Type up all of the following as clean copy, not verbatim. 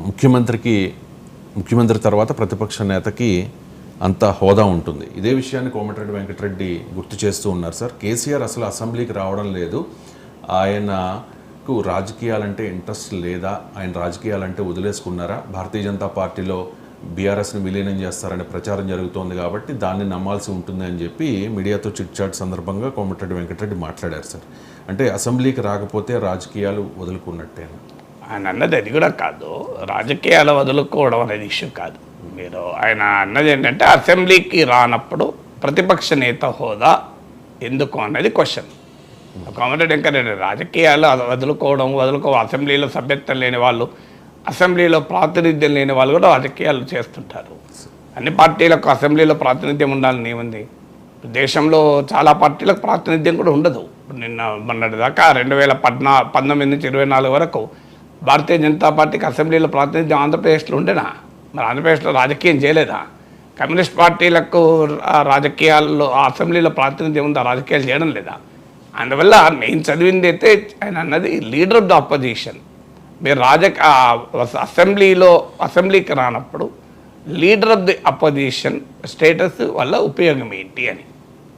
ముఖ్యమంత్రి తర్వాత ప్రతిపక్ష నేతకి అంత హోదా ఉంటుంది. ఇదే విషయాన్ని కోమటిరెడ్డి వెంకటరెడ్డి గుర్తు చేస్తూ ఉన్నారు. సార్, కేసీఆర్ అసలు అసెంబ్లీకి రావడం లేదు, ఆయనకు రాజకీయాలంటే ఇంట్రెస్ట్ లేదా, ఆయన రాజకీయాలంటే వదిలేసుకున్నారా, భారతీయ జనతా పార్టీలో బీఆర్ఎస్ని విలీనం చేస్తారనే ప్రచారం జరుగుతోంది కాబట్టి దాన్ని నమ్మాల్సి ఉంటుంది అని చెప్పి మీడియాతో చిట్ చాట్ సందర్భంగా కోమటిరెడ్డి వెంకటరెడ్డి మాట్లాడారు. సార్, అంటే అసెంబ్లీకి రాకపోతే రాజకీయాలు వదులుకున్నట్టేనా? ఆయన అన్నది అది కూడా కాదు, రాజకీయాలు వదులుకోవడం అనేది ఇష్యూ కాదు. మీరు ఆయన అన్నది ఏంటంటే అసెంబ్లీకి రానప్పుడు ప్రతిపక్ష నేత హోదా ఎందుకు అన్నది క్వశ్చన్. కోమటిరెడ్డి వెంకటరెడ్డి రాజకీయాలు వదులుకో అసెంబ్లీలో సభ్యత్వం లేని వాళ్ళు, అసెంబ్లీలో ప్రాతినిధ్యం లేని వాళ్ళు కూడా రాజకీయాలు చేస్తుంటారు. అన్ని పార్టీలకు అసెంబ్లీలో ప్రాతినిధ్యం ఉండాలని ఏముంది? దేశంలో చాలా పార్టీలకు ప్రాతినిధ్యం కూడా ఉండదు. మొన్నటి దాకా 2019 నుంచి 24 వరకు భారతీయ జనతా పార్టీకి అసెంబ్లీలో ప్రాతినిధ్యం ఆంధ్రప్రదేశ్లో ఉండేనా? మరి ఆంధ్రప్రదేశ్లో రాజకీయం చేయలేదా? కమ్యూనిస్ట్ పార్టీలకు రాజకీయాల్లో అసెంబ్లీలో ప్రాతినిధ్యం ఉందా? రాజకీయాలు చేయడం లేదా? అందువల్ల నేను చదివింది అయితే ఆయన అన్నది లీడర్ ఆఫ్ ద అపోజిషన్. మీరు అసెంబ్లీకి రానప్పుడు leader of the opposition status వల్ల ఉపయోగం ఏంటి అని,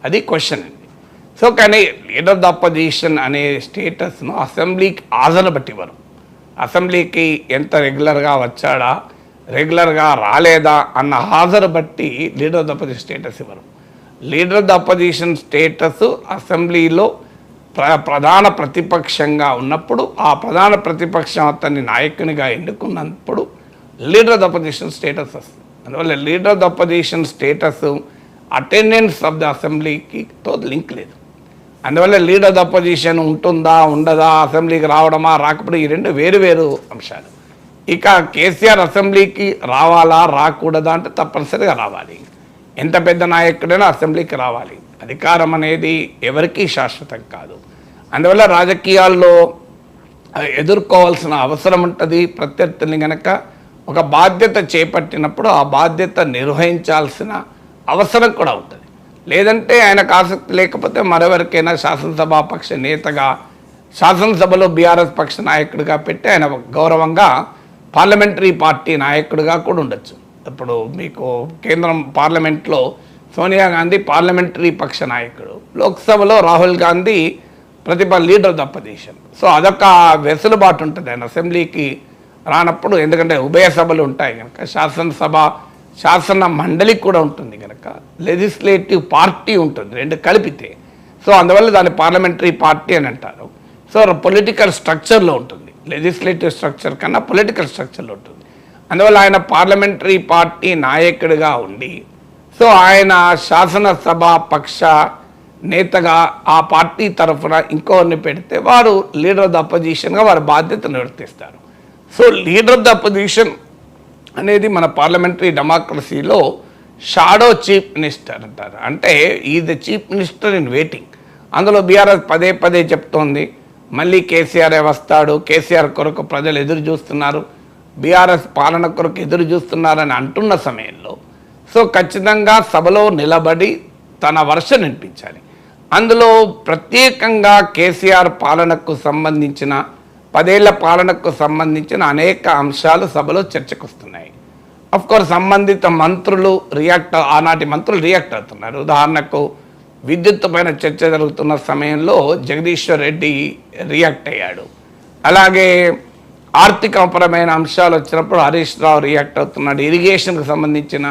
అది క్వశ్చన్ అండి. సో కానీ లీడర్ ఆఫ్ ద అపోజిషన్ అనే స్టేటస్ను అసెంబ్లీకి హాజరు బట్టి ఇవ్వరు. అసెంబ్లీకి ఎంత రెగ్యులర్గా వచ్చాడా, రెగ్యులర్గా రాలేదా అన్న హాజరు బట్టి leader of the opposition status ఇవ్వరు. Leader of the opposition status అసెంబ్లీలో ప్రధాన ప్రతిపక్షంగా ఉన్నప్పుడు, ఆ ప్రధాన ప్రతిపక్షం అతన్ని నాయకునిగా ఎన్నుకున్నప్పుడు leader of the opposition status వస్తుంది. అందువల్ల leader of the opposition status attendance of the అసెంబ్లీకితో లింక్ లేదు. అందువల్ల లీడర్ ఆఫ్ ద అపోజిషన్ ఉంటుందా ఉండదా, అసెంబ్లీకి రావడమా రాకపోతే ఈ రెండు వేరు అంశాలు. ఇక కేసీఆర్ అసెంబ్లీకి రావాలా రాకూడదా అంటే తప్పనిసరిగా రావాలి. ఎంత పెద్ద నాయకుడైనా అసెంబ్లీకి రావాలి. అధికారం అనేది ఎవరికీ శాశ్వతం కాదు. అందువల్ల రాజకీయాల్లో ఎదుర్కోవాల్సిన అవసరం ఉంటుంది. ప్రత్యర్థుల్ని కనుక ఒక బాధ్యత చేపట్టినప్పుడు ఆ బాధ్యత నిర్వహించాల్సిన అవసరం కూడా ఉంటుంది. లేదంటే ఆయనకు ఆసక్తి లేకపోతే మరెవరికైనా శాసనసభాపక్ష నేతగా, శాసనసభలో బీఆర్ఎస్ పక్ష నాయకుడిగా పెట్టి ఆయన గౌరవంగా పార్లమెంటరీ పార్టీ నాయకుడిగా కూడా ఉండొచ్చు. ఇప్పుడు మీకు కేంద్రం పార్లమెంట్లో సోనియా గాంధీ పార్లమెంటరీ పక్ష నాయకుడు, లోక్సభలో Rahul Gandhi leader of the opposition. So అదొక వెసులుబాటు ఉంటుంది ఆయన అసెంబ్లీకి రానప్పుడు. ఎందుకంటే ఉభయ సభలు ఉంటాయి కనుక, శాసన మండలి కూడా ఉంటుంది కనుక, లెజిస్లేటివ్ పార్టీ ఉంటుంది, రెండు కలిపితే. సో అందువల్ల దాన్ని పార్లమెంటరీ పార్టీ అని అంటారు. సో పొలిటికల్ స్ట్రక్చర్లో ఉంటుంది, లెజిస్లేటివ్ స్ట్రక్చర్ కన్నా పొలిటికల్ స్ట్రక్చర్లో ఉంటుంది. అందువల్ల ఆయన పార్లమెంటరీ పార్టీ నాయకుడిగా ఉండి, సో ఆయన శాసనసభ పక్ష నేతగా ఆ పార్టీ తరఫున ఇంకోరిని పెడితే వారు లీడర్ ఆఫ్ ద అపోజిషన్గా వారి బాధ్యత నిర్వర్తిస్తారు. So leader of the opposition అనేది మన పార్లమెంటరీ డెమోక్రసీలో షాడో చీఫ్ మినిస్టర్ అంటారు. అంటే ఈ the chief minister in waiting. అందులో బీఆర్ఎస్ పదే చెప్తోంది మళ్ళీ కేసీఆర్ వస్తాడు, కేసీఆర్ కొరకు ప్రజలు ఎదురు చూస్తున్నారు, బీఆర్ఎస్ పాలన కొరకు ఎదురు చూస్తున్నారని అంటున్న సమయంలో సో ఖచ్చితంగా సభలో నిలబడి తన వర్షన్ వినిపించాలి. అందులో ప్రత్యేకంగా కేసీఆర్ పాలనకు సంబంధించిన 10 ఏళ్ల పాలనకు సంబంధించిన అనేక అంశాలు సభలో చర్చకు వస్తున్నాయి. అఫ్కోర్స్ సంబంధిత మంత్రులు ఆనాటి మంత్రులు రియాక్ట్ అవుతున్నారు. ఉదాహరణకు విద్యుత్ పైన చర్చ జరుగుతున్న సమయంలో జగదీశ్వర్ రెడ్డి రియాక్ట్ అయ్యాడు. అలాగే ఆర్థికపరమైన అంశాలు వచ్చినప్పుడు హరీష్ రావు రియాక్ట్ అవుతున్నాడు. ఇరిగేషన్కి సంబంధించిన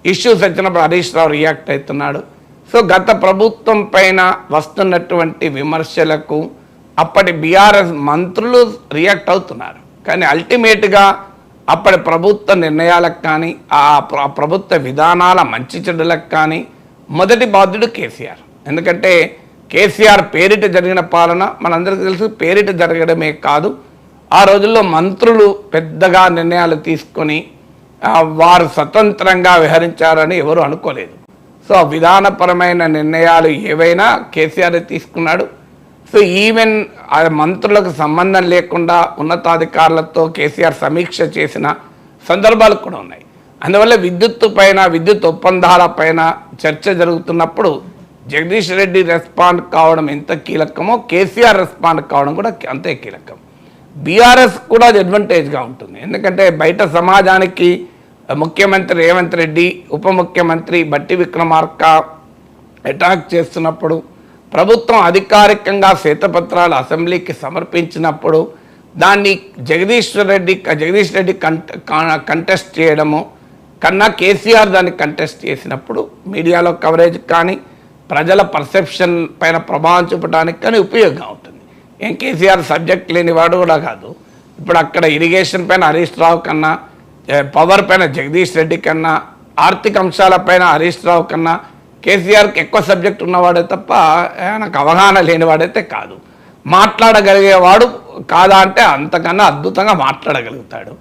ఇష్యూస్ వచ్చినప్పుడు హరీష్ రావు రియాక్ట్ అవుతున్నాడు. సో గత ప్రభుత్వం పైన వస్తున్నటువంటి విమర్శలకు అప్పటి బీఆర్ఎస్ మంత్రులు రియాక్ట్ అవుతున్నారు. కానీ అల్టిమేట్గా అప్పటి ప్రభుత్వ నిర్ణయాలకు కానీ ఆ ప్రభుత్వ విధానాల మంచి చెడులకు కానీ మొదటి బాధ్యుడు కేసీఆర్. ఎందుకంటే కేసీఆర్ పేరిట జరిగిన పాలన మనందరికీ తెలుసు. పేరిట జరగడమే కాదు, ఆ రోజుల్లో మంత్రులు పెద్దగా నిర్ణయాలు తీసుకొని వారు స్వతంత్రంగా వ్యవహరించారని ఎవరు అనుకోలేదు. సో విధానపరమైన నిర్ణయాలు ఏవైనా కేసీఆర్ తీసుకున్నాడు. సో ఈవెన్ ఆ మంత్రులకు సంబంధం లేకుండా ఉన్నతాధికారులతో కేసీఆర్ సమీక్ష చేసిన సందర్భాలు కూడా ఉన్నాయి. అందువల్ల విద్యుత్ ఒప్పందాల పైన చర్చ జరుగుతున్నప్పుడు జగదీష్ రెడ్డి రెస్పాండ్ కావడం ఎంత కీలకమో కేసీఆర్ రెస్పాండ్ కావడం కూడా అంతే కీలకం. బీఆర్ఎస్ కూడా అది అడ్వాంటేజ్గా ఉంటుంది. ఎందుకంటే బయట సమాజానికి ముఖ్యమంత్రి రేవంత్ రెడ్డి, ఉప ముఖ్యమంత్రి బట్టి విక్రమార్క అటాక్ చేస్తున్నప్పుడు, ప్రభుత్వం అధికారికంగా శ్వేతపత్రాలు అసెంబ్లీకి సమర్పించినప్పుడు దాన్ని జగదీష్ రెడ్డి కంటెస్ట్ చేయడము కన్నా కేసీఆర్ దాన్ని కంటెస్ట్ చేసినప్పుడు మీడియాలో కవరేజ్ కానీ ప్రజల పర్సెప్షన్ పైన ప్రభావం చూపడానికి కానీ ఉపయోగంగా ఉంటుంది. ఏం కేసీఆర్ సబ్జెక్ట్ లేనివాడు కూడా కాదు. ఇప్పుడు అక్కడ ఇరిగేషన్ పైన హరీష్ రావు కన్నా, పవర్ పైన జగదీష్ రెడ్డి కన్నా, ఆర్థిక అంశాలపైన హరీష్ రావు కన్నా కేసీఆర్కి ఎక్కువ సబ్జెక్ట్ ఉన్నవాడే తప్ప ఆయనకు అవగాహన లేనివాడైతే కాదు. మాట్లాడగలిగేవాడు కాదా అంటే అంతకన్నా అద్భుతంగా మాట్లాడగలుగుతాడు.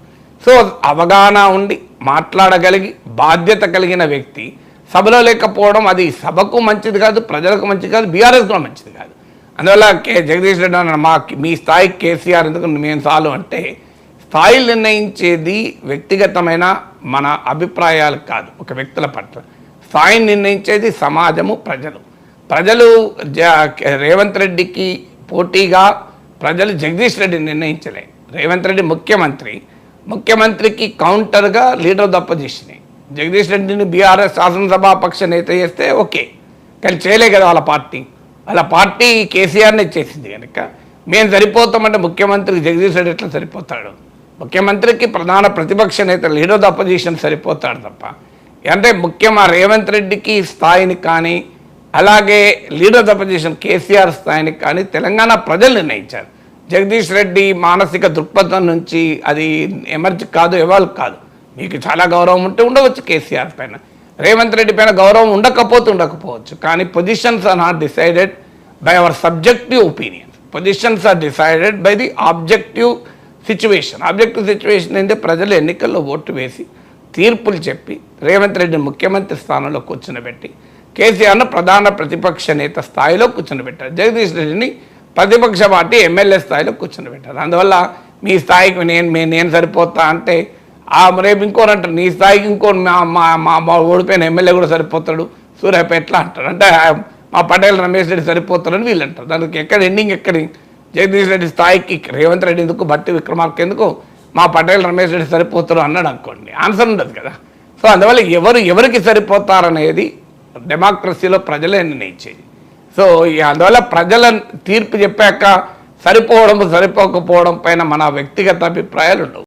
సో అవగాహన ఉండి మాట్లాడగలిగి బాధ్యత కలిగిన వ్యక్తి సభలో లేకపోవడం అది సభకు మంచిది కాదు, ప్రజలకు మంచిది కాదు, బీఆర్ఎస్ కూడా మంచిది కాదు. అందువల్ల జగదీష్ రెడ్డి అన్న మీ స్థాయి కేసీఆర్ ఎందుకు మేము చాలు అంటే, స్థాయిలు నిర్ణయించేది వ్యక్తిగతమైన మన అభిప్రాయాలు కాదు ఒక వ్యక్తుల పట్ల. స్థాయిని నిర్ణయించేది సమాజము, ప్రజలు రేవంత్ రెడ్డికి పోటీగా ప్రజలు జగదీష్ రెడ్డిని నిర్ణయించలే. రేవంత్ రెడ్డి ముఖ్యమంత్రికి కౌంటర్గా leader of the opposition. Jagadish రెడ్డిని బీఆర్ఎస్ శాసనసభాపక్ష నేత చేస్తే ఓకే, కానీ చేయలే కదా వాళ్ళ పార్టీ కేసీఆర్ని చేసింది కనుక మేము సరిపోతామంటే ముఖ్యమంత్రికి జగదీష్ రెడ్డి ఎట్లా సరిపోతాడు? ముఖ్యమంత్రికి ప్రధాన ప్రతిపక్ష నేత లీడర్ ఆఫ్ ద అపోజిషన్ సరిపోతాడు తప్ప. అంటే ముఖ్యమా రేవంత్ రెడ్డికి స్థాయిని కానీ అలాగే leader of the opposition KCR స్థాయిని కానీ తెలంగాణ ప్రజలు నిర్ణయించారు. జగదీష్ రెడ్డి మానసిక దృక్పథం నుంచి అది ఎవాల్వ్ కాదు. మీకు చాలా గౌరవం ఉంటే ఉండవచ్చు కేసీఆర్ పైన, రేవంత్ రెడ్డి పైన గౌరవం ఉండకపోవచ్చు. కానీ positions are not decided by our subjective opinions. Positions are decided by the objective situation. Objective situation ఏంటంటే ప్రజలు ఎన్నికల్లో ఓటు వేసి తీర్పులు చెప్పి రేవంత్ రెడ్డిని ముఖ్యమంత్రి స్థానంలో కూర్చునబెట్టి కేసీఆర్ను ప్రధాన ప్రతిపక్ష నేత స్థాయిలో కూర్చునబెట్టారు. జగదీష్ రెడ్డిని ప్రతిపక్ష పార్టీ ఎమ్మెల్యే స్థాయిలో కూర్చునబెట్టారు. అందువల్ల మీ స్థాయికి నేను సరిపోతా అంటే రేపు ఇంకోరు అంటారు నీ స్థాయికి ఇంకో మా ఓడిపోయిన ఎమ్మెల్యే కూడా సరిపోతాడు సూర్యాపేటలో అంటారు. అంటే మా పటేల్ రమేష్ రెడ్డి సరిపోతారని వీళ్ళు అంటారు. దానికి ఎక్కడి జగదీష్ రెడ్డి స్థాయికి రేవంత్ రెడ్డి ఎందుకు, బట్టి విక్రమార్క ఎందుకు, మా పటేల్ రమేష్ రెడ్డి సరిపోతారు అన్నాడు అనుకోండి, ఆన్సర్ ఉండదు కదా. సో అందువల్ల ఎవరికి సరిపోతారనేది డెమోక్రసీలో ప్రజలే నిర్ణయించేది. సో అందువల్ల ప్రజల తీర్పు చెప్పాక సరిపోకపోవడం పైన మన వ్యక్తిగత అభిప్రాయాలు ఉండవు.